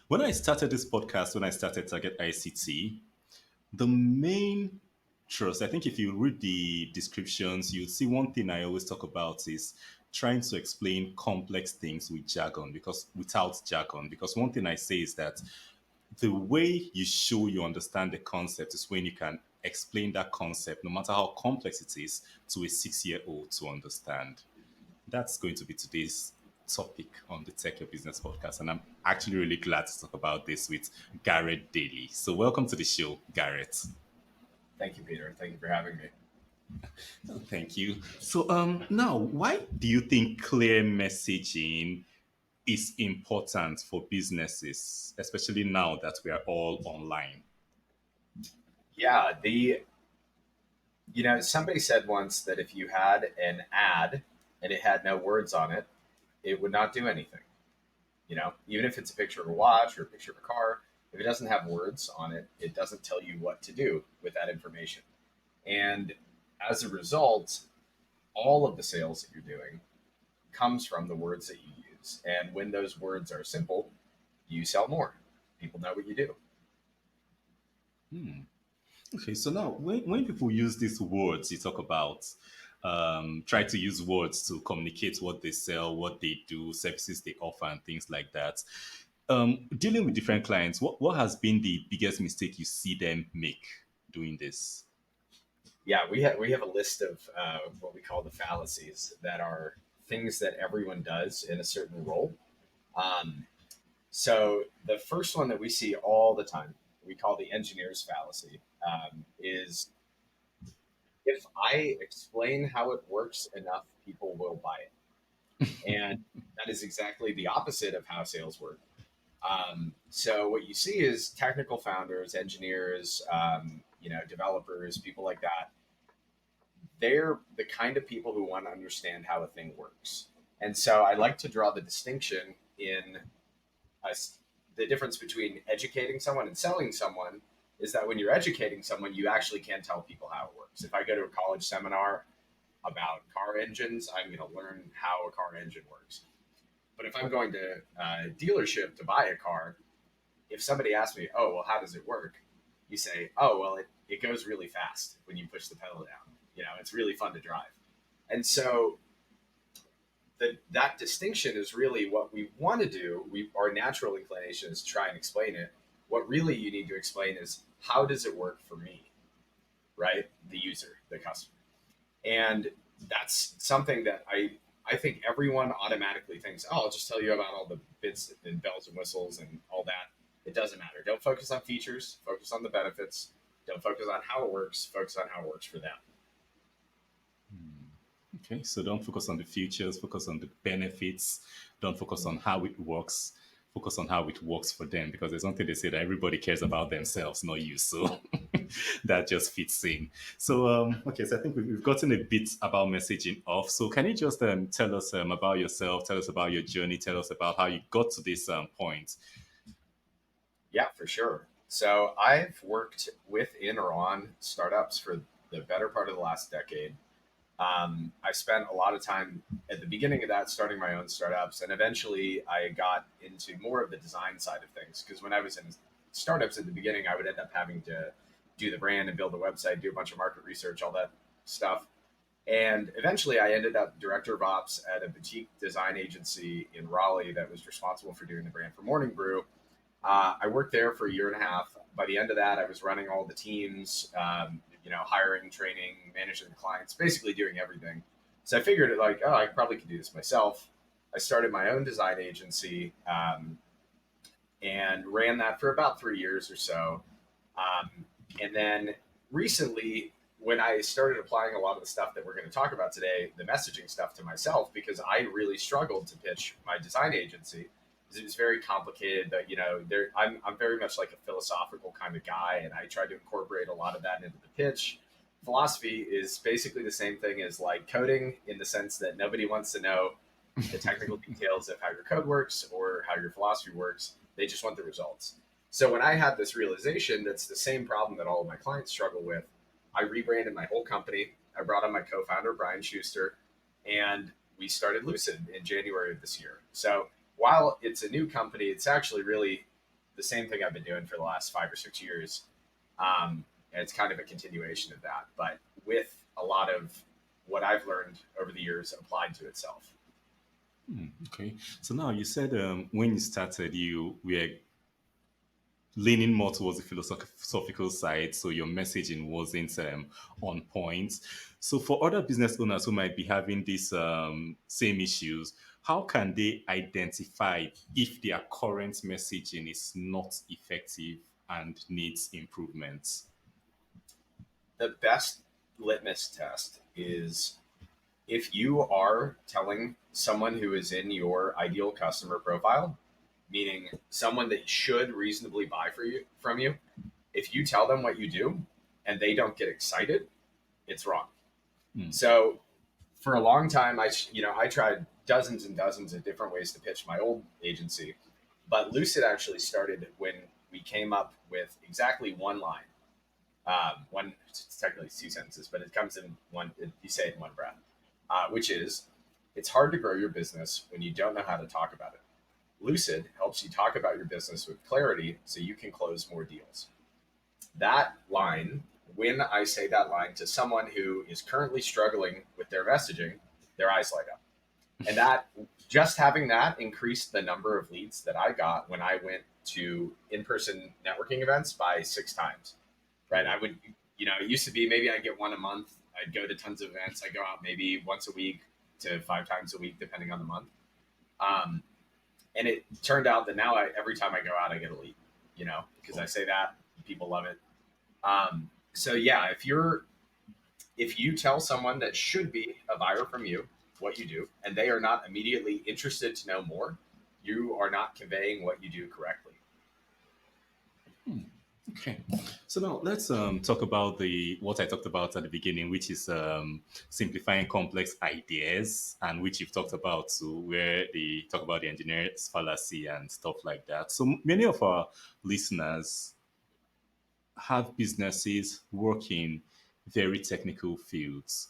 When I started this podcast, when I started Target ICT, the main trust, I think if you read the descriptions, you'll see one thing I always talk about is trying to explain complex things with jargon because without jargon. Because one thing I say is that the way you show you understand the concept is when you can explain that concept, no matter how complex it is, to a 6-year-old to understand. That's going to be today's topic on the Tech Your Business podcast. And I'm actually really glad to talk about this with Garrett Dailey. So, welcome to the show, Garrett. Thank you, Peter. Thank you for having me. Thank you. So, now, why do you think clear messaging is important for businesses, especially now that we are all online? Yeah, somebody said once that if you had an ad and it had no words on it, it would not do anything. Even if it's a picture of a watch or a picture of a car, if it doesn't have words on it, it doesn't tell you what to do with that information. And as a result, all of the sales that you're doing comes from the words that you use. And when those words are simple, you sell more. People know what you do. Okay, so now when people use these words, you talk about try to use words to communicate what they sell, what they do, services they offer, and things like that. Dealing with different clients, what has been the biggest mistake you see them make doing this? Yeah, we have a list of what we call the fallacies that are things that everyone does in a certain role. Um, so the first one that we see all the time, we call the engineer's fallacy, is if I explain how it works enough, people will buy it, and that is exactly the opposite of how sales work. So what you see is technical founders, engineers, developers, people like that, they're the kind of people who want to understand how a thing works. And so I like to draw the distinction in us. The difference between educating someone and selling someone is that when you're educating someone, you actually can tell people how it works. If I go to a college seminar about car engines, I'm going to learn how a car engine works. But if I'm going to a dealership to buy a car, if somebody asks me, oh, well, how does it work? You say, oh, well, it goes really fast when you push the pedal down. It's really fun to drive. And so that distinction is really what we want to do. Our natural inclination is to try and explain it. What really you need to explain is how does it work for me, right? The user, the customer. And that's something that I think everyone automatically thinks, oh, I'll just tell you about all the bits and bells and whistles and all that. It doesn't matter. Don't focus on features, focus on the benefits. Don't focus on how it works, focus on how it works for them. Okay, so don't focus on the futures, focus on the benefits, don't focus on how it works, focus on how it works for them because there's something they say that everybody cares about themselves, not you. So that just fits in. So, okay, so I think we've gotten a bit about messaging off. So, can you just tell us about yourself, tell us about your journey, tell us about how you got to this point? Yeah, for sure. So I've worked within or on startups for the better part of the last decade. I spent a lot of time at the beginning of that starting my own startups, and eventually I got into more of the design side of things because when I was in startups at the beginning, I would end up having to do the brand and build a website, do a bunch of market research, all that stuff. And eventually I ended up director of ops at a boutique design agency in Raleigh that was responsible for doing the brand for Morning Brew. I worked there for a year and a half. By the end of that, I was running all the teams, hiring, training, managing the clients, basically doing everything. So I figured like, oh, I probably could do this myself. I started my own design agency and ran that for about 3 years or so. Um, and then recently, when I started applying a lot of the stuff that we're going to talk about today, the messaging stuff to myself, because I really struggled to pitch my design agency because it was very complicated. But I'm very much like a philosophical kind of guy, and I tried to incorporate a lot of that into the pitch. Philosophy is basically the same thing as like coding in the sense that nobody wants to know the technical details of how your code works or how your philosophy works. They just want the results. So when I had this realization that's the same problem that all of my clients struggle with, I rebranded my whole company. I brought on my co-founder, Brian Schuster, and we started Lucid in January of this year. So while it's a new company, it's actually really the same thing I've been doing for the last 5 or 6 years. And it's kind of a continuation of that, but with a lot of what I've learned over the years applied to itself. Okay. So now you said when you started, you were leaning more towards the philosophical side, so your messaging wasn't on point. So for other business owners who might be having these same issues, how can they identify if their current messaging is not effective and needs improvements? The best litmus test is if you are telling someone who is in your ideal customer profile, meaning someone that should reasonably buy from you, if you tell them what you do and they don't get excited, it's wrong. Hmm. So for a long time, I tried dozens and dozens of different ways to pitch my old agency, but Lucid actually started when we came up with exactly one line. One, it's technically two sentences, but it comes in one. You say it in one breath, which is, it's hard to grow your business when you don't know how to talk about it. Lucid helps you talk about your business with clarity so you can close more deals. That line, when I say that line to someone who is currently struggling with their messaging, their eyes light up. And that, just having that, increased the number of leads that I got when I went to in-person networking events by 6 times. Right? I would, it used to be maybe I'd get one a month. I'd go to tons of events. I go out maybe once a week to 5 times a week, depending on the month. And it turned out that now every time I go out, I get a lead, because I say that, people love it. So yeah, if you tell someone that should be a buyer from you what you do, and they are not immediately interested to know more, you are not conveying what you do correctly. Okay. So now let's talk about the what I talked about at the beginning, which is simplifying complex ideas, and which you've talked about too, where they talk about the engineer's fallacy and stuff like that. So many of our listeners have businesses working very technical fields.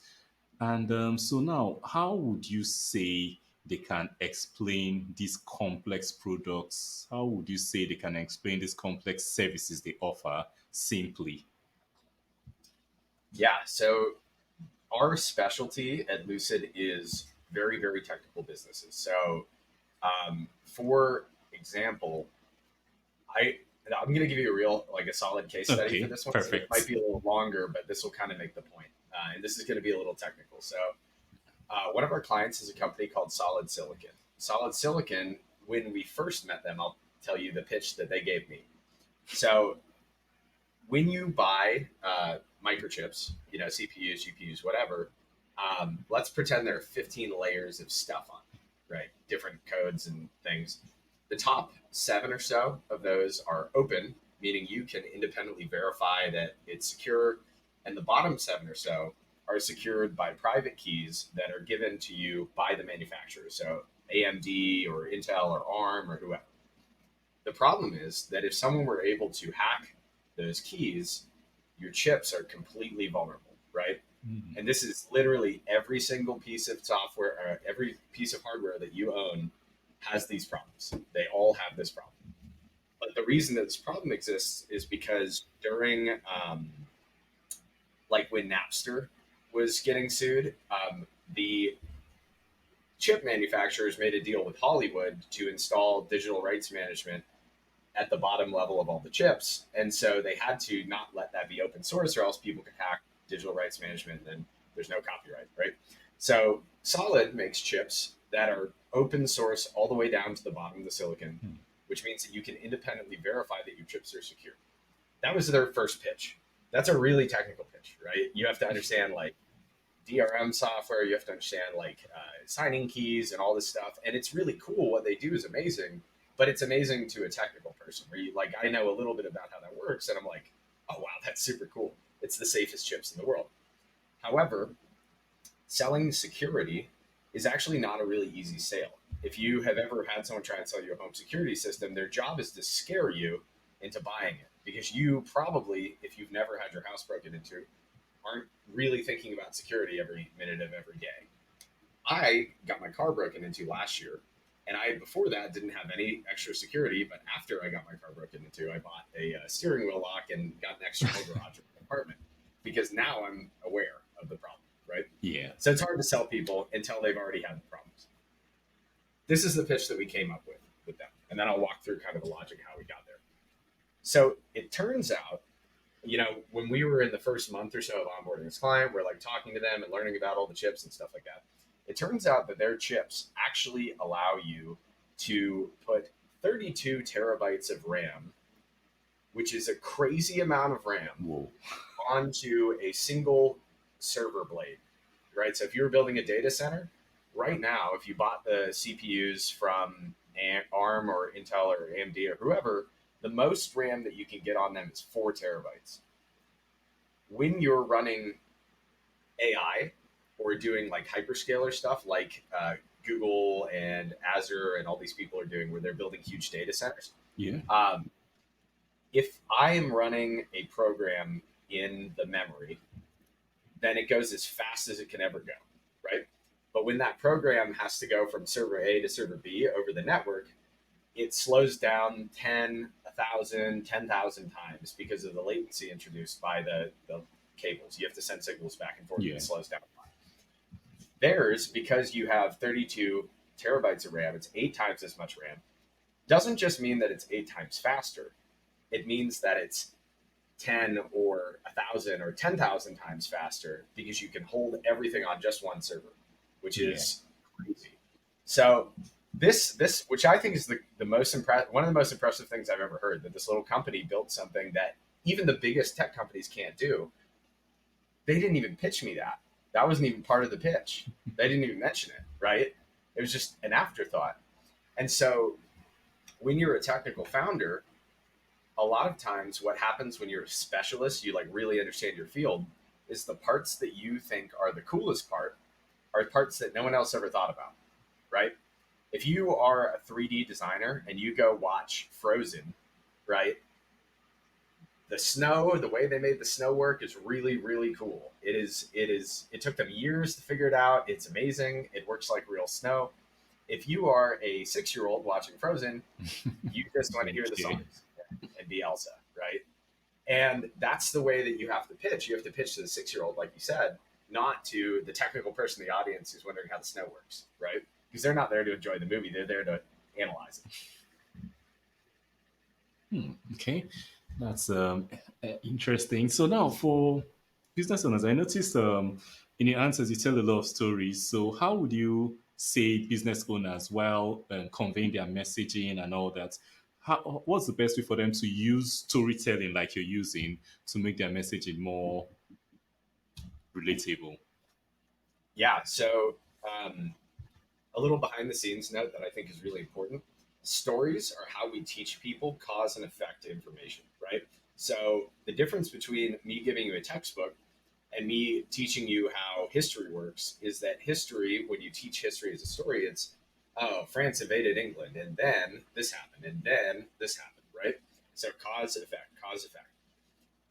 And so now, how would you say they can explain these complex products? How would you say they can explain these complex services they offer simply? Yeah. So our specialty at Lucid is very, very technical businesses. So, for example, I I'm going to give you a real, like, a solid case study for Okay, this one. So it might perfect. be a little longer, but this will kind of make the point. And this is going to be a little technical. So, one of our clients is a company called Solid Silicon. Solid Silicon, when we first met them, I'll tell you the pitch that they gave me. So when you buy microchips, CPUs, GPUs, whatever, let's pretend there are 15 layers of stuff on it, right? Different codes and things. The top seven or so of those are open, meaning you can independently verify that it's secure. And the bottom seven or so are secured by private keys that are given to you by the manufacturer. So AMD or Intel or ARM or whoever. The problem is that if someone were able to hack those keys, your chips are completely vulnerable, right? Mhm. And this is literally every single piece of software, or every piece of hardware that you own has these problems. They all have this problem. But the reason that this problem exists is because during, like, when Napster was getting sued, the chip manufacturers made a deal with Hollywood to install digital rights management at the bottom level of all the chips. And so they had to not let that be open source, or else people could hack digital rights management and then there's no copyright, right? So Solid makes chips that are open source all the way down to the bottom of the silicon, which means that you can independently verify that your chips are secure. That was their first pitch. That's a really technical pitch, right? You have to understand, like, DRM software, you have to understand, like, signing keys and all this stuff. And it's really cool. What they do is amazing, but it's amazing to a technical person where you, like, I know a little bit about how that works, and I'm like, oh wow, that's super cool. It's the safest chips in the world. However, selling security is actually not a really easy sale. If you have ever had someone try and sell you a home security system, their job is to scare you into buying it, because you probably, if you've never had your house broken into, aren't really thinking about security every minute of every day. I got my car broken into last year, and I, before that, didn't have any extra security. But after I got my car broken into, I bought a steering wheel lock and got an external garage in my apartment because now I'm aware of the problem, right? Yeah. So it's hard to sell people until they've already had the problems. This is the pitch that we came up with them, and then I'll walk through kind of the logic how we got there. So it turns out, when we were in the first month or so of onboarding this client, we're like talking to them and learning about all the chips and stuff like that. It turns out that their chips actually allow you to put 32 terabytes of RAM, which is a crazy amount of RAM, Whoa. onto a single server blade, right? So if you were building a data center, right now, if you bought the CPUs from ARM or Intel or AMD or whoever, the most RAM that you can get on them is 4 terabytes. When you're running AI or doing like hyperscaler stuff like Google and Azure and all these people are doing where they're building huge data centers, Yeah. if I am running a program in the memory, then it goes as fast as it can ever go, right? But when that program has to go from server A to server B over the network, it slows down 10, 1,000, 10,000 times because of the latency introduced by the cables. You have to send signals back and forth, and Yeah. it slows down. Theirs, because you have 32 terabytes of RAM, it's 8 times as much RAM. Doesn't just mean that it's 8 times faster. It means that it's 10 or 1,000 or 10,000 times faster because you can hold everything on just one server, which is crazy. So this which I think is the most one of the most impressive things I've ever heard, that this little company built something that even the biggest tech companies can't do. They didn't even pitch me that. That wasn't even part of the pitch. They didn't even mention it, right? It was just an afterthought. And so when you're a technical founder, a lot of times what happens when you're a specialist, you like really understand your field, is the parts that you think are the coolest part are parts that no one else ever thought about, right? If you are a 3D designer and you go watch Frozen, right? The snow, the way they made the snow work is really, really cool. It took them years to figure it out. It's amazing. It works like real snow. If you are a 6-year-old watching Frozen, you just want to hear the Okay. songs and be Elsa, right? And that's the way that you have to pitch. You have to pitch to the 6-year-old, like you said, not to the technical person in the audience who's wondering how the snow works, right? Because they're not there to enjoy the movie; they're there to analyze it. Okay. That's interesting. So now for business owners, I noticed in your answers you tell a lot of stories. So how would you say business owners, while conveying their messaging and all that, what's the best way for them to use storytelling like you're using to make their messaging more relatable? Yeah. So a little behind the scenes note that I think is really important. Stories are how we teach people cause and effect information, right? So the difference between me giving you a textbook and me teaching you how history works is that history, when you teach history as a story, it's, oh, France invaded England and then this happened and then this happened, right? So cause effect.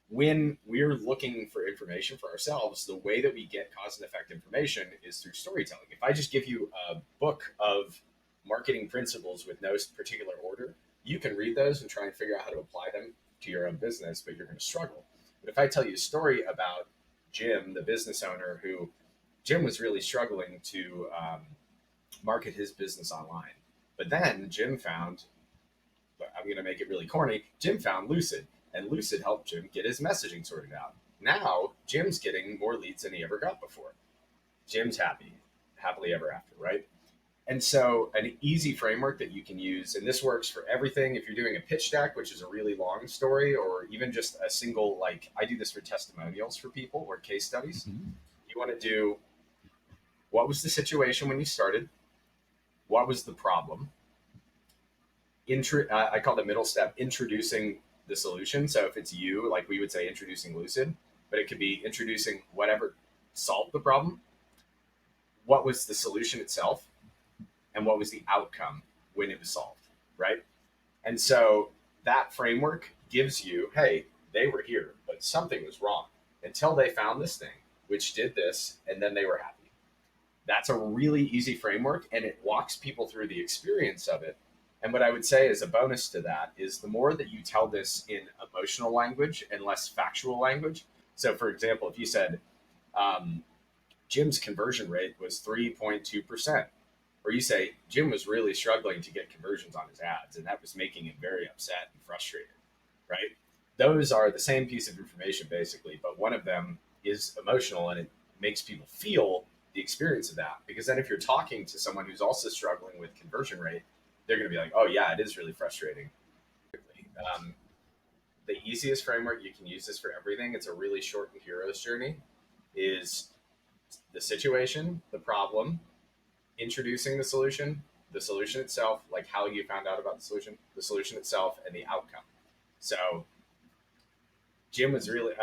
When we're looking for information for ourselves, the way that we get cause and effect information is through storytelling. If I just give you a book of marketing principles with no particular order, you can read those and try and figure out how to apply them to your own business, but you're going to struggle. But if I tell you a story about Jim, the business owner, who Jim was really struggling to market his business online, but then Jim found, I'm going to make it really corny, Jim found Lucid, and Lucid helped Jim get his messaging sorted out. Now, Jim's getting more leads than he ever got before. Jim's happy, happily ever after, right? And so, an easy framework that you can use, and this works for everything. If you're doing a pitch deck, which is a really long story, or even just a single, like I do this for testimonials for people or case studies, Mhm. you want to do, what was the situation when you started? What was the problem? I call the middle step introducing the solution. So if it's you, like we would say introducing Lucid, but it could be introducing whatever solved the problem. What was the solution itself? And what was the outcome when it was solved, right? And so that framework gives you, hey, they were here, but something was wrong until they found this thing, which did this, and then they were happy. That's a really easy framework, and it walks people through the experience of it And what I would say as a bonus to that is the more that you tell this in emotional language and less factual language. So, for example, if you said, um, Jim's conversion rate was 3.2%, or you say Jim was really struggling to get conversions on his ads, and that was making him very upset and frustrated, right? Those are the same piece of information basically, but one of them is emotional and it makes people feel the experience of that. Because then if you're talking to someone who's also struggling with conversion rate, they're going to be like, oh, yeah, it is really frustrating. Um, the easiest framework you can use this for everything, it's a really shortened hero's journey, is the situation, the problem, introducing the solution itself, like how you found out about the solution itself, and the outcome. So Jim was really,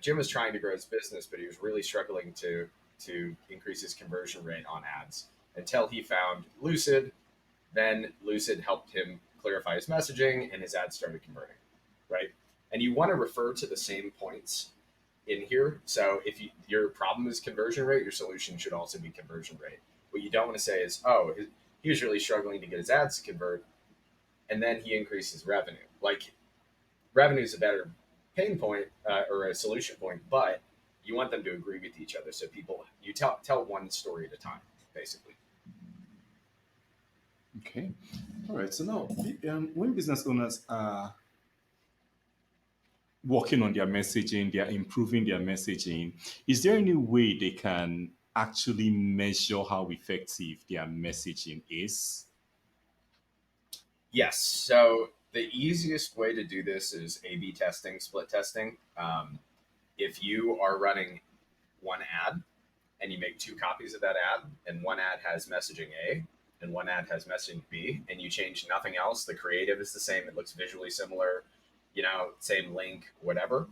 Jim was trying to grow his business, but he was really struggling to increase his conversion rate on ads until he found Lucid. Then Lucid helped him clarify his messaging, and his ads started converting, right? And you want to refer to the same points in here. So if your problem is conversion rate, your solution should also be conversion rate. What you don't want to say is, oh, he was really struggling to get his ads to convert, and then he increases revenue. Like revenue is a better pain point or a solution point, but you want them to agree with each other. So people, you tell one story at a time, basically. Okay. All right. So now, when business owners are working on their messaging, they are improving their messaging, is there any way they can actually measure how effective their messaging is? Yes. So the easiest way to do this is A/B testing, split testing. If you are running one ad and you make two copies of that ad, and one ad has messaging A and one ad has messaging B, and you change nothing else, the creative is the same, it looks visually similar, same link, whatever.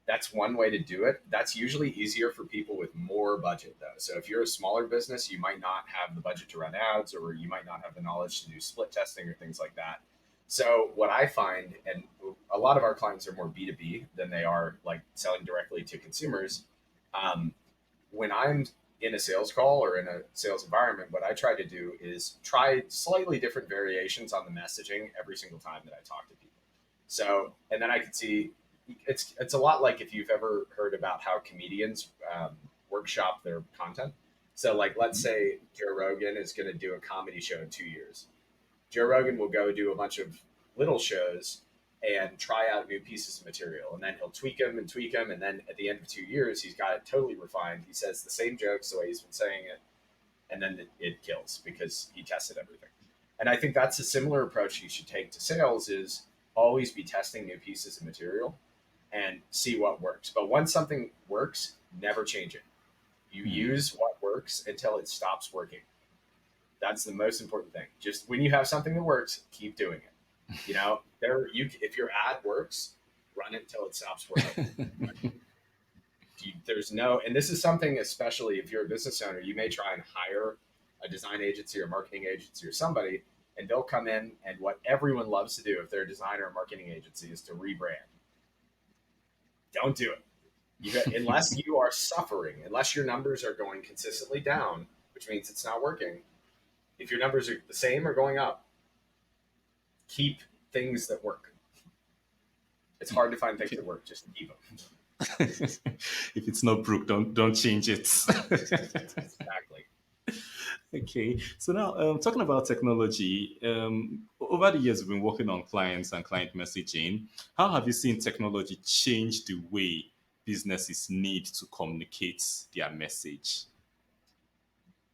That's one way to do it. That's usually easier for people with more budget, though. So if you're a smaller business, you might not have the budget to run ads, or you might not have the knowledge to do split testing or things like that. So what I find, and a lot of our clients are more B2B than they are like selling directly to consumers. Um, when I'm in a sales call or in a sales environment, what I try to do is try slightly different variations on the messaging every single time that I talk to people. So, and then I can see it's a lot like if you've ever heard about how comedians workshop their content. So, like, let's say Joe Rogan is going to do a comedy show in 2 years. Joe Rogan will go do a bunch of little shows and try out new pieces of material, and then he'll tweak them, and then at the end of 2 years, he's got it totally refined. He says the same jokes the way he's been saying it, and then it kills because he tested everything. And I think that's a similar approach you should take to sales: is always be testing new pieces of material and see what works. But once something works, never change it. You use what works until it stops working. That's the most important thing. Just when you have something that works, keep doing it. If your ad works, run it until it stops working. There's no, and this is something, especially if you're a business owner, you may try and hire a design agency or marketing agency or somebody, and they'll come in, and what everyone loves to do if they're a designer or marketing agency is to rebrand. Don't do it. Unless you are suffering, unless your numbers are going consistently down, which means it's not working. If your numbers are the same or going up, keep things that work. It's hard to find things that work. Just keep them. If it's not broke, don't change it. Exactly. Okay, so now talking about technology, over the years we've been working on clients and client messaging. How have you seen technology change the way businesses need to communicate their message?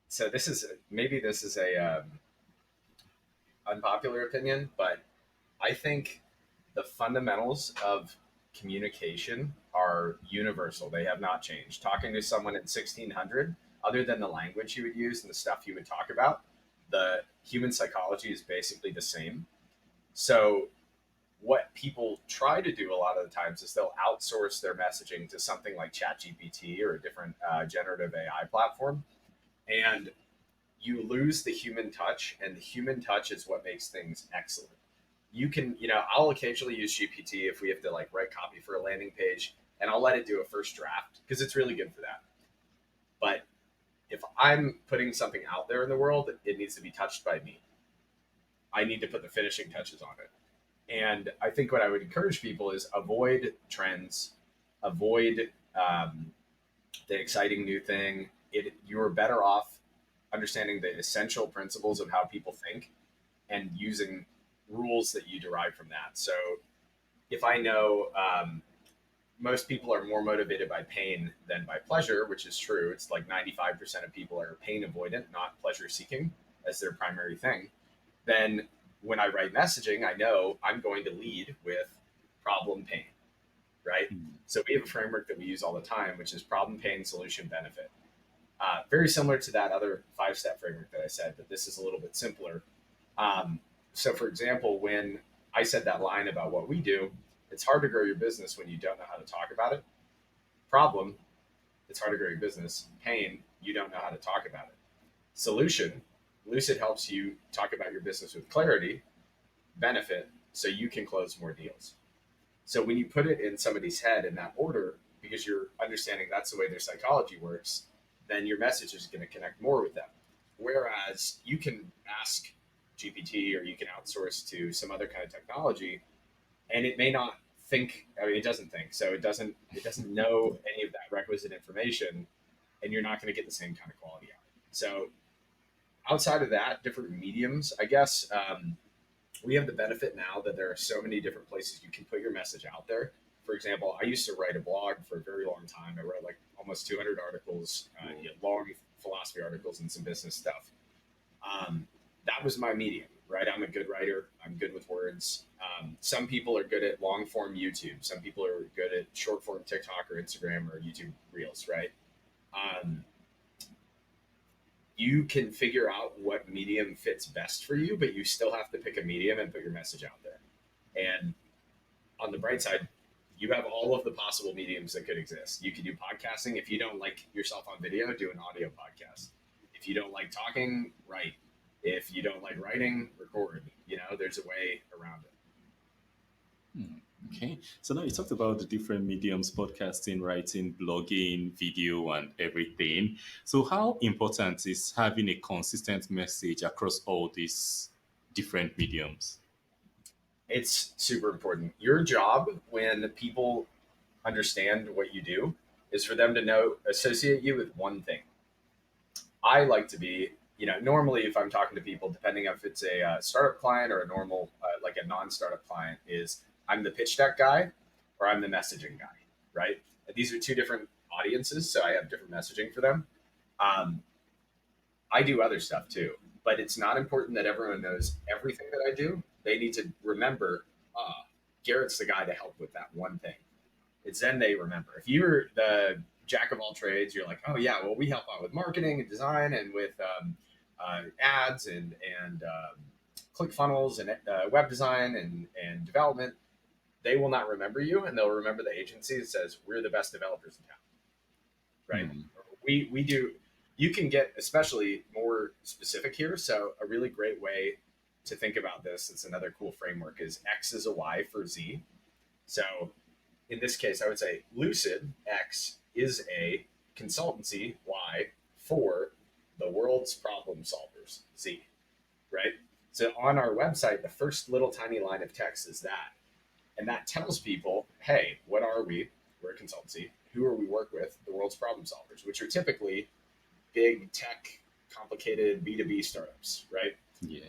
So this is a unpopular opinion, but I think the fundamentals of communication are universal. They have not changed. Talking to someone in 1600, other than the language you would use and the stuff you would talk about, the human psychology is basically the same. So what people try to do a lot of the times is they'll outsource their messaging to something like ChatGPT or a different generative AI platform, and you lose the human touch, and the human touch is what makes things excellent. I'll occasionally use GPT if we have to like write copy for a landing page, and I'll let it do a first draft because it's really good for that. But if I'm putting something out there in the world, it needs to be touched by me. I need to put the finishing touches on it. And I think what I would encourage people is avoid trends, avoid the exciting new thing. You're better off understanding the essential principles of how people think and using rules that you derive from that. So if I know most people are more motivated by pain than by pleasure, which is true. It's like 95% of people are pain avoidant, not pleasure seeking as their primary thing. Then when I write messaging, I know I'm going to lead with problem pain, right? Mm. So we have a framework that we use all the time, which is problem, pain, solution, benefit. Very similar to that other 5-step framework that I said, but this is a little bit simpler. So, for example, when I said that line about what we do, it's hard to grow your business when you don't know how to talk about it. Problem, it's hard to grow your business. Pain, you don't know how to talk about it. Solution, Lucid helps you talk about your business with clarity. Benefit, so you can close more deals. So when you put it in somebody's head in that order, because you're understanding that's the way their psychology works, then your message is going to connect more with them. Whereas you can ask GPT or you can outsource to some other kind of technology, and it may not think. I mean, it doesn't think, so it doesn't know any of that requisite information, and you're not going to get the same kind of quality out. So outside of that, different mediums, I guess. We have the benefit now that there are so many different places you can put your message out there. For example, I used to write a blog for a very long time. I wrote like almost 200 articles, long philosophy articles and some business stuff. That was my medium, right? I'm a good writer. I'm good with words. Some people are good at long form YouTube. Some people are good at short form TikTok or Instagram or YouTube Reels, right? Um, you can figure out what medium fits best for you, but you still have to pick a medium and put your message out there. And on the bright side, you have all of the possible mediums that could exist. You can do podcasting. If you don't like yourself on video, do an audio podcast. If you don't like talking, write. If you don't like writing, record. There's a way around it. Mm. Okay. So now you talked about the different mediums, podcasting, writing, blogging, video, and everything. So how important is having a consistent message across all these different mediums? It's super important. Your job when people understand what you do is for them to associate you with one thing. I like to be, normally if I'm talking to people, depending if it's a startup client or a normal, like a non-startup client, is I'm the pitch deck guy or I'm the messaging guy, right? And these are two different audiences, so I have different messaging for them. Um, I do other stuff too, but it's not important that everyone knows everything that I do. They need to remember, Garrett's the guy to help with that one thing. It's then they remember. If you're the jack of all trades, you're like, oh yeah, well we help out with marketing and design and with ads and click funnels and web design and development. They will not remember you, and they'll remember the agency that says we're the best developers in town, right? Hmm. We do. You can get especially more specific here. So a really great way to think about this, it's another cool framework, is X is a Y for Z. So in this case, I would say Lucid X is a consultancy Y for the world's problem solvers Z, right? So on our website, the first little tiny line of text is that. And that tells people, hey, what are we? We're a consultancy. Who are we work with? The world's problem solvers, which are typically big tech, complicated B2B startups, right? Yeah.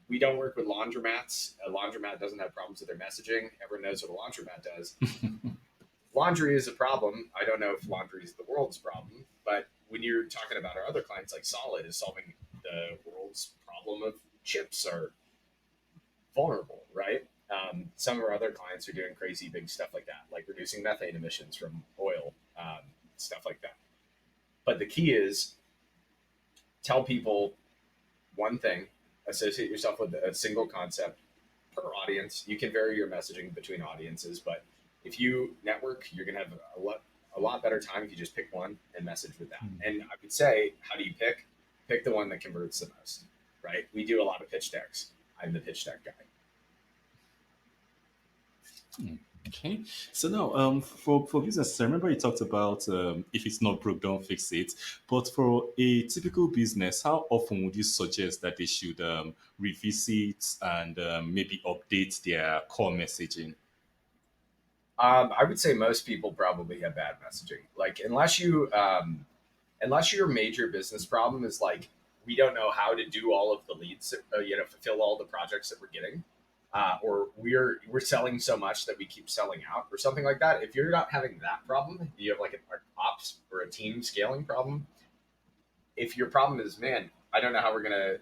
We don't work with laundromats. A laundromat doesn't have problems with their messaging. Everyone knows what a laundromat does. Laundry is a problem. I don't know if laundry is the world's problem, but when you're talking about our other clients, like Solid is solving the world's problem of chips are vulnerable, right? Some of our other clients are doing crazy big stuff like that, like reducing methane emissions from oil, stuff like that. But the key is tell people one thing, associate yourself with a single concept per audience. You can vary your messaging between audiences, but if you network, you're going to have a lot better time if you just pick one and message with that. And I would say, how do you pick? Pick the one that converts the most, right? We do a lot of pitch decks. I'm the pitch deck guy. Okay. So now, for business, I remember you talked about if it's not broke, don't fix it. But for a typical business, how often would you suggest that they should revisit and maybe update their core messaging? I would say most people probably have bad messaging. Like unless your major business problem is like we don't know how to do all of the leads, fulfill all the projects that we're getting, or we're selling so much that we keep selling out, or something like that. If you're not having that problem, you have like an ops or a team scaling problem. If your problem is, man, I don't know how we're gonna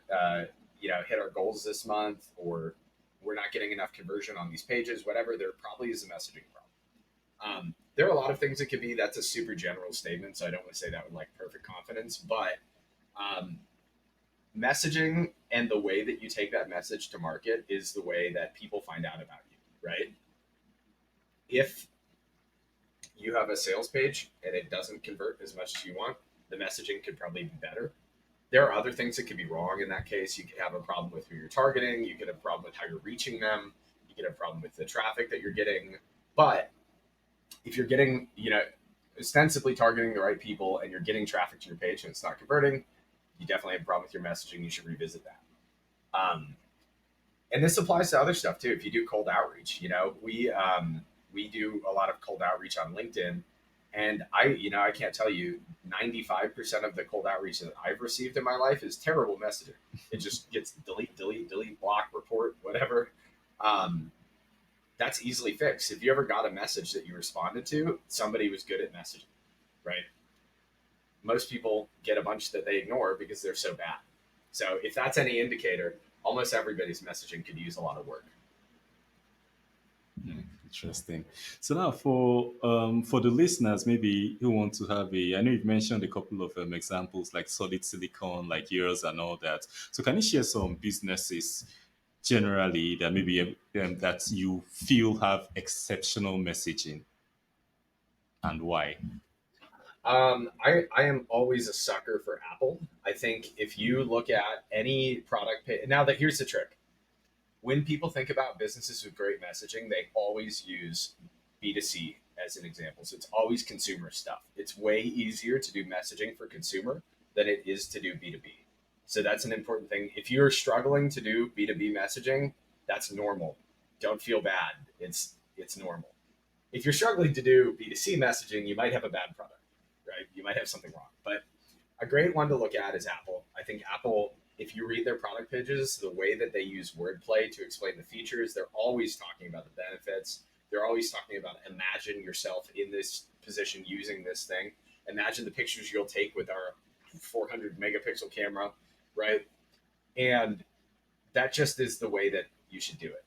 hit our goals this month, or we're not getting enough conversion on these pages, whatever, there probably is a messaging problem. There are a lot of things it could be. That's a super general statement, so I don't want to say that with like perfect confidence. But um, messaging and the way that you take that message to market is the way that people find out about you, right? If you have a sales page and it doesn't convert as much as you want, the messaging could probably be better. There are other things that could be wrong in that case. You could have a problem with who you're targeting. You could have a problem with how you're reaching them. You could have a problem with the traffic that you're getting. But if you're getting, ostensibly targeting the right people and you're getting traffic to your page and it's not converting, you definitely have a problem with your messaging. You should revisit that. Um, and this applies to other stuff too. If you do cold outreach, we do a lot of cold outreach on LinkedIn, and I can't tell you 95% of the cold outreach that I've received in my life is terrible messaging. It just gets delete, delete, delete, block, report, whatever. Um, that's easily fixed. If you ever got a message that you responded to, somebody was good at messaging, right? Most people get a bunch that they ignore because they're so bad. So if that's any indicator, almost everybody's messaging could use a lot of work. Interesting. So now, for the listeners, maybe who want to have a, I know you've mentioned a couple of examples like solid silicon, like yours, and all that. So can you share some businesses generally that maybe that you feel have exceptional messaging and why? I am always a sucker for Apple. I think if you look at any product page, now that here's the trick. When people think about businesses with great messaging, they always use B2C as an example. So it's always consumer stuff. It's way easier to do messaging for consumer than it is to do B2B. So that's an important thing. If you're struggling to do B2B messaging, that's normal. Don't feel bad. It's normal. If you're struggling to do B2C messaging, you might have a bad product, right? You might have something wrong. But a great one to look at is Apple. I think Apple, if you read their product pages, the way that they use wordplay to explain the features, they're always talking about the benefits. They're always talking about imagine yourself in this position using this thing. Imagine the pictures you'll take with our 400 megapixel camera, right? And that just is the way that you should do it.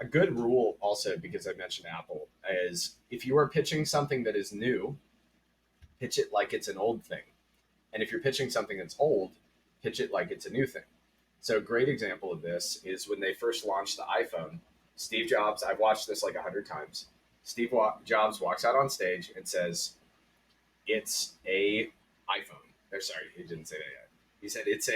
A good rule, also, because I mentioned Apple, is if you are pitching something that is new, pitch it like it's an old thing. And if you're pitching something that's old, pitch it like it's a new thing. So, a great example of this is when they first launched the iPhone. Steve Jobs, I've watched this like 100 times. Jobs walks out on stage and says, "It's a iPhone." Or sorry, he didn't say that yet. He said, it's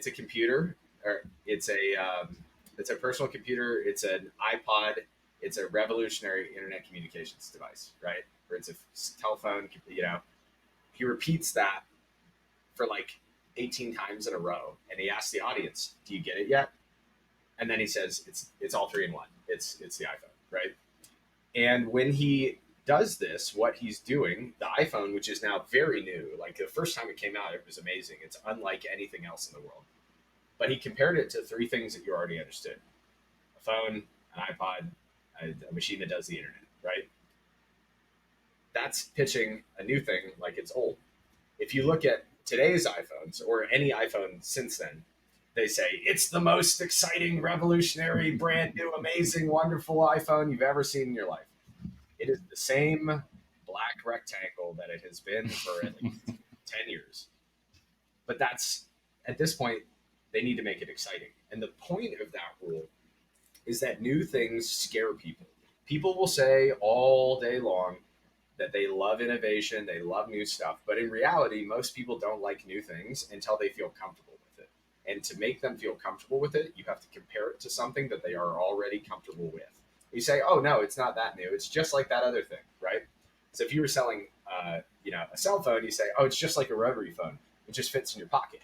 a computer, or it's a personal computer. It's an iPod. It's a revolutionary internet communications device, right? Or it's a telephone. He repeats that for like 18 times in a row, and he asks the audience, "Do you get it yet?" And then he says, "It's all three in one. It's the iPhone, right?" And when he does this, what he's doing, the iPhone, which is now very new, like the first time it came out, it was amazing. It's unlike anything else in the world. But he compared it to three things that you already understood: a phone, an iPod, a machine that does the internet, right? That's pitching a new thing like it's old. If you look at today's iPhones or any iPhone since then, they say it's the most exciting, revolutionary, brand new, amazing, wonderful iPhone you've ever seen in your life. It is the same black rectangle that it has been for at least 10 years. But that's, at this point, they need to make it exciting. And the point of that rule is that new things scare people. People will say all day long that they love innovation, they love new stuff. But in reality, most people don't like new things until they feel comfortable with it. And to make them feel comfortable with it, you have to compare it to something that they are already comfortable with. You say, oh no, it's not that new. It's just like that other thing, right? So if you were selling, a cell phone, you say, oh, it's just like a rotary phone. It just fits in your pocket,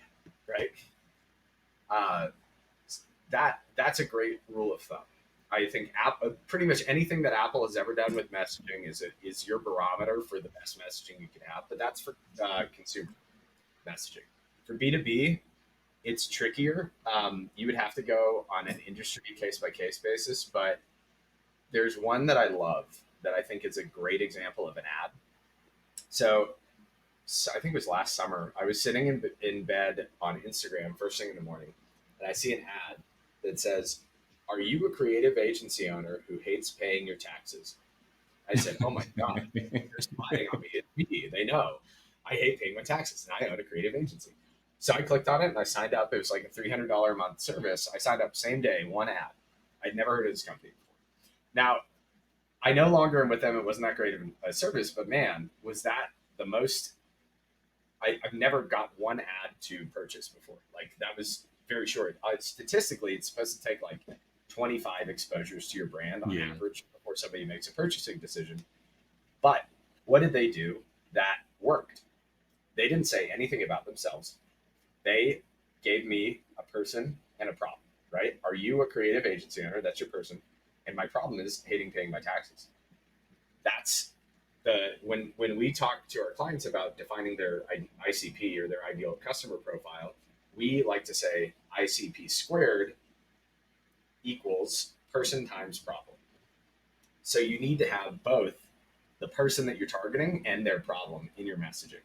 right? Uh, that's a great rule of thumb. I think pretty much anything that Apple has ever done with messaging is your barometer for the best messaging you can have. But that's for consumer messaging. For B2B, it's trickier. You would have to go on an industry case by case basis, but there's one that I love that I think is a great example of an ad. So I think it was last summer. I was sitting in bed on Instagram first thing in the morning, and I see an ad that says, "Are you a creative agency owner who hates paying your taxes?" I said, "Oh my god, they're spying on me. It's me. They know I hate paying my taxes, and I own a creative agency." So I clicked on it and I signed up. It was like a $300 a month service. I signed up same day, one ad. I'd never heard of this company before. Now I no longer am with them. It wasn't that great of a service, but man, was that the most I've never got one ad to purchase before. Like that was very short. Statistically, it's supposed to take like 25 exposures to your brand on Yeah. average before somebody makes a purchasing decision. But what did they do that worked? They didn't say anything about themselves. They gave me a person and a problem, right? Are you a creative agency owner? That's your person. And my problem is hating paying my taxes. That's when we talk to our clients about defining their ICP or their ideal customer profile, we like to say ICP squared equals person times problem. So you need to have both the person that you're targeting and their problem in your messaging.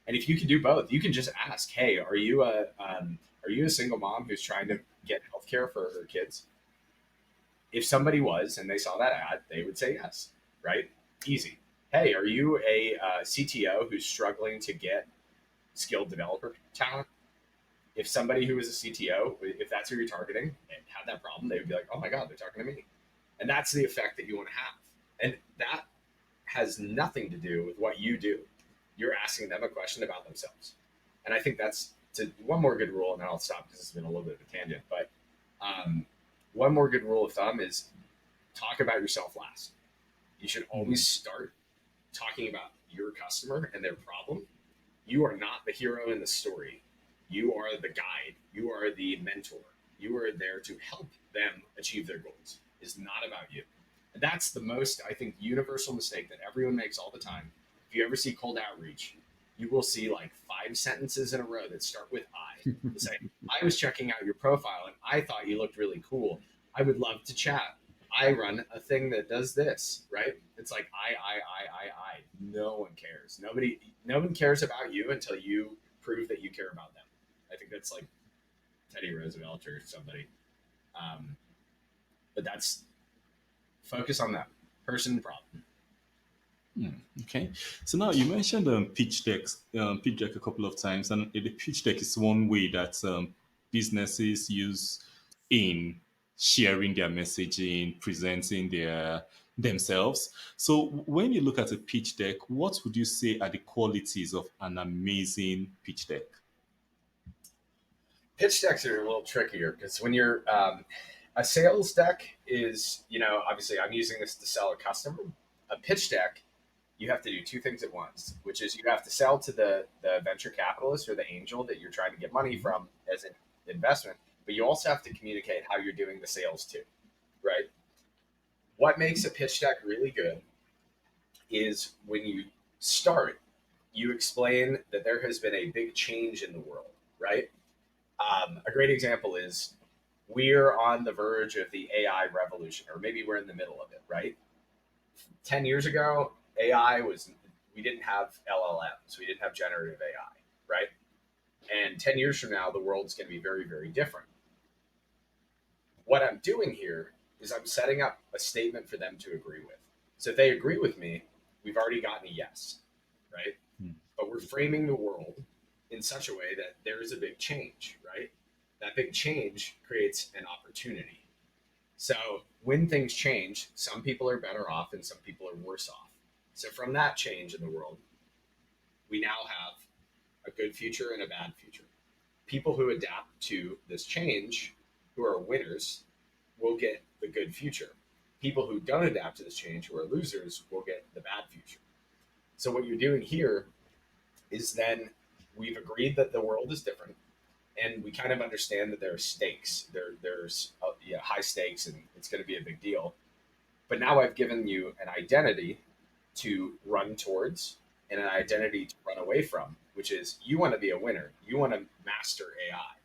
And if you can do both, you can just ask, "Hey, are you a single mom who's trying to get healthcare for her kids?" If somebody was and they saw that ad, they would say yes, right? Easy. Hey, are you a CTO who's struggling to get skilled developer talent? If somebody who is a CTO, if that's who you're targeting, and had that problem, they would be like, "Oh my god, they're talking to me," and that's the effect that you want to have. And that has nothing to do with what you do. You're asking them a question about themselves, and I think that's one more good rule, and then I'll stop because it's been a little bit of a tangent. But um, one more good rule of thumb is talk about yourself last. You should Mm. always start talking about your customer and their problem. You are not the hero in the story. You are the guide. You are the mentor. You are there to help them achieve their goals. It's not about you. And that's the most, I think, universal mistake that everyone makes all the time. If you ever see cold outreach, you will see like 5 sentences in a row that start with I. To say, I was checking out your profile and I thought you looked really cool. I would love to chat. I run a thing that does this, right? It's like I. No one cares. No one cares about you until you prove that you care about them. I think that's like Teddy Roosevelt or somebody. Um, but that's focus on that person problem. Okay. So now you mentioned pitch deck a couple of times, and the pitch deck is one way that businesses use in sharing their messaging, presenting themselves. So when you look at a pitch deck, what would you say are the qualities of an amazing pitch deck? Pitch decks are a little trickier because when you're a sales deck is, obviously I'm using this to sell a customer. A pitch deck, you have to do two things at once, which is you have to sell to the venture capitalist or the angel that you're trying to get money from as an investment, but you also have to communicate how you're doing the sales too, right? What makes a pitch deck really good is when you start, you explain that there has been a big change in the world, right? A great example is we're on the verge of the AI revolution, or maybe we're in the middle of it, right? 10 years ago, AI was, we didn't have LLMs, we didn't have generative AI, right? And 10 years from now, the world's going to be very, very different. What I'm doing here is I'm setting up a statement for them to agree with. So if they agree with me, we've already gotten a yes, right? Hmm. But we're framing the world in such a way that there is a big change, right? That big change creates an opportunity. So when things change, some people are better off and some people are worse off. So from that change in the world, we now have a good future and a bad future. People who adapt to this change, who are winners, will get the good future. people who don't adapt to this change, who are losers, will get the bad future. So what you're doing here is then we've agreed that the world is different, and we kind of understand that there are stakes. There's yeah, high stakes, and it's going to be a big deal. But now I've given you an identity to run towards and an identity to run away from, which is you want to be a winner. You want to master AI.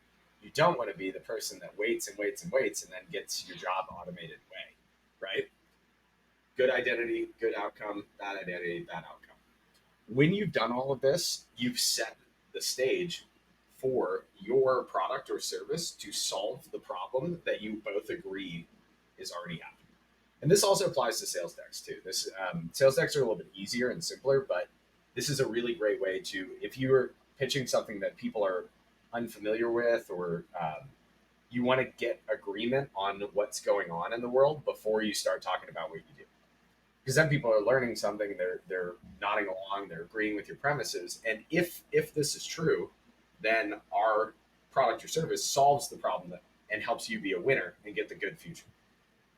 You don't want to be the person that waits and waits and waits and then gets your job automated away, right? Good identity, good outcome, bad identity, bad outcome. When you've done all of this, you've set the stage for your product or service to solve the problem that you both agree is already happening. And this also applies to sales decks too. This sales decks are a little bit easier and simpler, but this is a really great way to, if you're pitching something that people are unfamiliar with, or you want to get agreement on what's going on in the world before you start talking about what you do, because then people are learning something, they're nodding along, they're agreeing with your premises, and if this is true, then our product or service solves the problem and helps you be a winner and get the good future,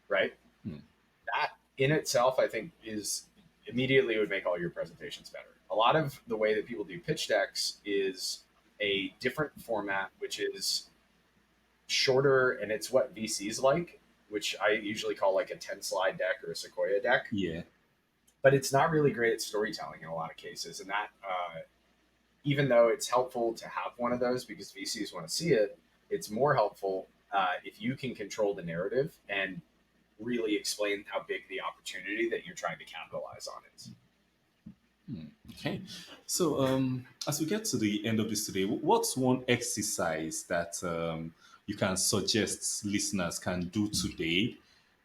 right? Hmm. That in itself, I think, is immediately would make all your presentations better. A lot of the way that people do pitch decks is a different format, which is shorter, and it's what VCs like, which I usually call like a 10 slide deck or a Sequoia deck. Yeah. But it's not really great at storytelling in a lot of cases. And that, even though it's helpful to have one of those because VCs want to see it, it's more helpful if you can control the narrative and really explain how big the opportunity that you're trying to capitalize on is. Okay. So, as we get to the end of this today, what's one exercise that you can suggest listeners can do today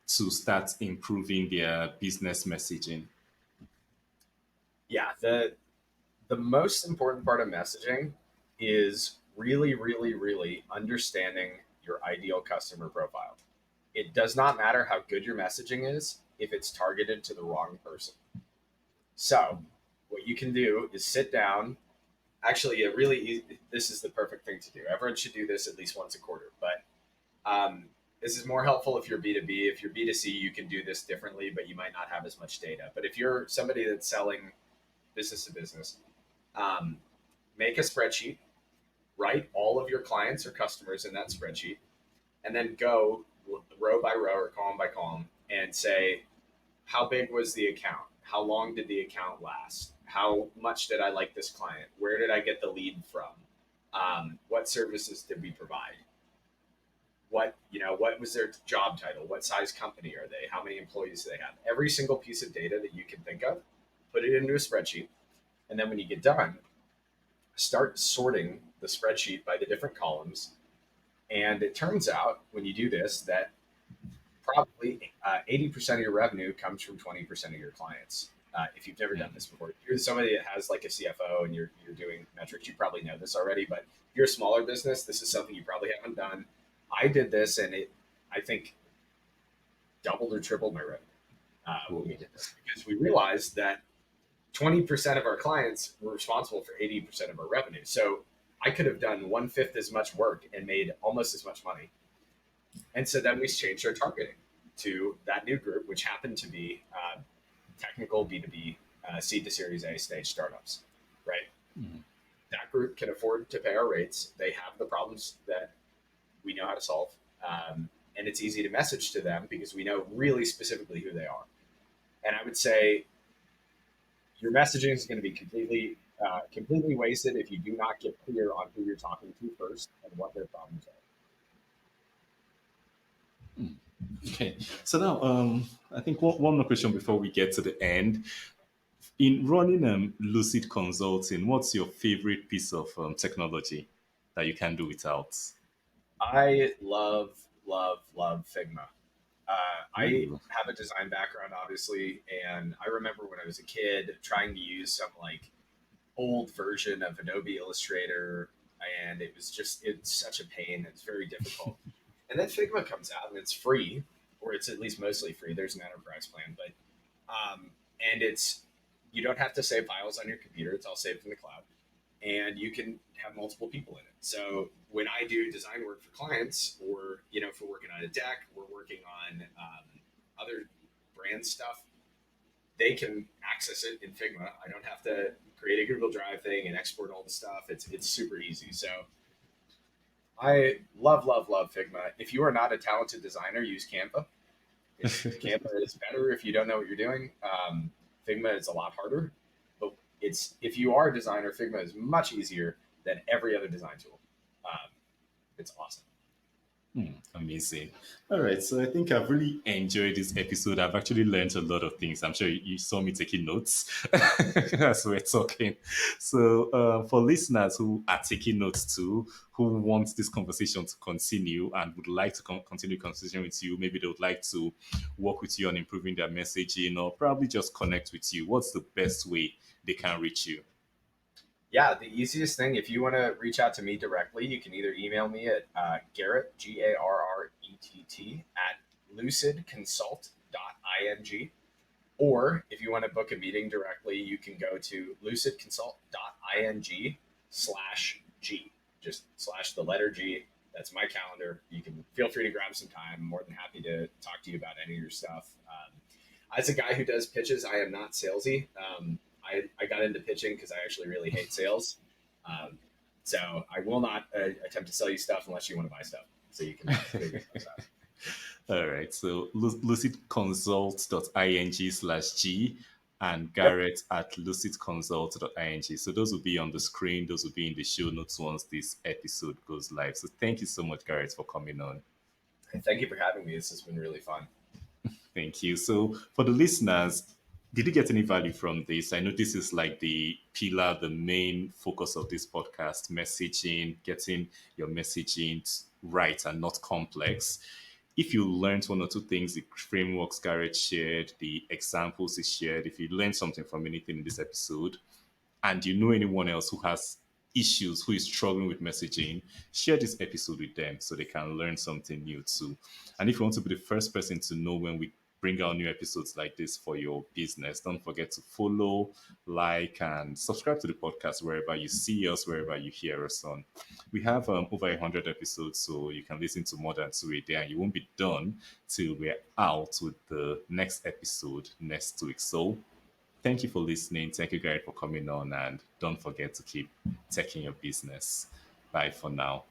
to start improving their business messaging? Yeah, the most important part of messaging is really, really, really understanding your ideal customer profile. It does not matter how good your messaging is if it's targeted to the wrong person. So, what you can do is sit down. Actually, a really easy, this is the perfect thing to do. Everyone should do this at least once a quarter. But this is more helpful if you're B2B. If you're B2C, you can do this differently, but you might not have as much data. But if you're somebody that's selling business to business, um, make a spreadsheet, write all of your clients or customers in that spreadsheet, and then go row by row or column by column and say, how big was the account? How long did the account last? How much did I like this client? Where did I get the lead from? What services did we provide? What was their job title? What size company are they? How many employees do they have? Every single piece of data that you can think of, put it into a spreadsheet. And then when you get done, start sorting the spreadsheet by the different columns. And it turns out when you do this that probably 80% of your revenue comes from 20% of your clients. If you've never done this before, if you're somebody that has like a CFO and you're doing metrics, you probably know this already. But if you're a smaller business, this is something you probably haven't done. I did this, and I think, doubled or tripled my revenue when we did this, because we realized that 20% of our clients were responsible for 80% of our revenue. So I could have done 1/5 as much work and made almost as much money. And so then we changed our targeting to that new group, which happened to be technical B2B seed to Series A stage startups, right? Mhm. That group can afford to pay our rates. They have the problems that we know how to solve. And it's easy to message to them because we know really specifically who they are. And I would say your messaging is going to be completely wasted if you do not get clear on who you're talking to first and what their problems are. Okay. So now, I think one more question before we get to the end. In running Lucid Consulting, what's your favorite piece of technology that you can do without? I love Figma. I Ooh. have a design background, obviously, and I remember when I was a kid trying to use some like old version of Adobe Illustrator, and it's such a pain. It's very difficult. And then Figma comes out, and it's free, or it's at least mostly free. There's an enterprise plan, but and it's you don't have to save files on your computer. It's all saved in the cloud, and you can have multiple people in it. So when I do design work for clients, or if we're working on a deck, we're working on other brand stuff, they can access it in Figma. I don't have to create a Google Drive thing and export all the stuff. It's super easy. So I love Figma. If you are not a talented designer, use Canva. Canva is better if you don't know what you're doing. Figma is a lot harder, but it's if you are a designer, Figma is much easier than every other design tool. Um, it's awesome. Amazing. All right. So I think I've really enjoyed this episode. I've actually learned a lot of things. I'm sure you saw me taking notes as we're talking. So for listeners who are taking notes too, who want this conversation to continue and would like to continue conversation with you, maybe they would like to work with you on improving their messaging or probably just connect with you. What's the best way they can reach you? Yeah, the easiest thing, if you want to reach out to me directly, you can either email me at Garrett, Garrett, at lucidconsult.ing. Or if you want to book a meeting directly, you can go to lucidconsult.ing/G, just slash the letter G. That's my calendar. You can feel free to grab some time. I'm more than happy to talk to you about any of your stuff. As a guy who does pitches, I am not salesy. I got into pitching because I actually really hate sales. Um, so I will not attempt to sell you stuff unless you want to buy stuff. So you can figure those out. All right. So lucidconsult.ing/G and Yep. Garrett at lucidconsult.ing. So those will be on the screen. Those will be in the show notes once this episode goes live. So thank you so much, Garrett, for coming on. And thank you for having me. This has been really fun. Thank you. So for the listeners, did you get any value from this? I know this is like the pillar, the main focus of this podcast, messaging, getting your messaging right and not complex. If you learned one or two things, the frameworks Garrett shared, the examples he shared, if you learned something from anything in this episode, and you know anyone else who has issues, who is struggling with messaging, share this episode with them so they can learn something new too. And if you want to be the first person to know when we bring out new episodes like this for your business, don't forget to follow, like, and subscribe to the podcast wherever you see us, wherever you hear us on. We have over 100 episodes, so you can listen to more than two a day, and you won't be done till we're out with the next episode next week. So thank you for listening. Thank you, Garrett, for coming on. And don't forget to keep taking your business. Bye for now.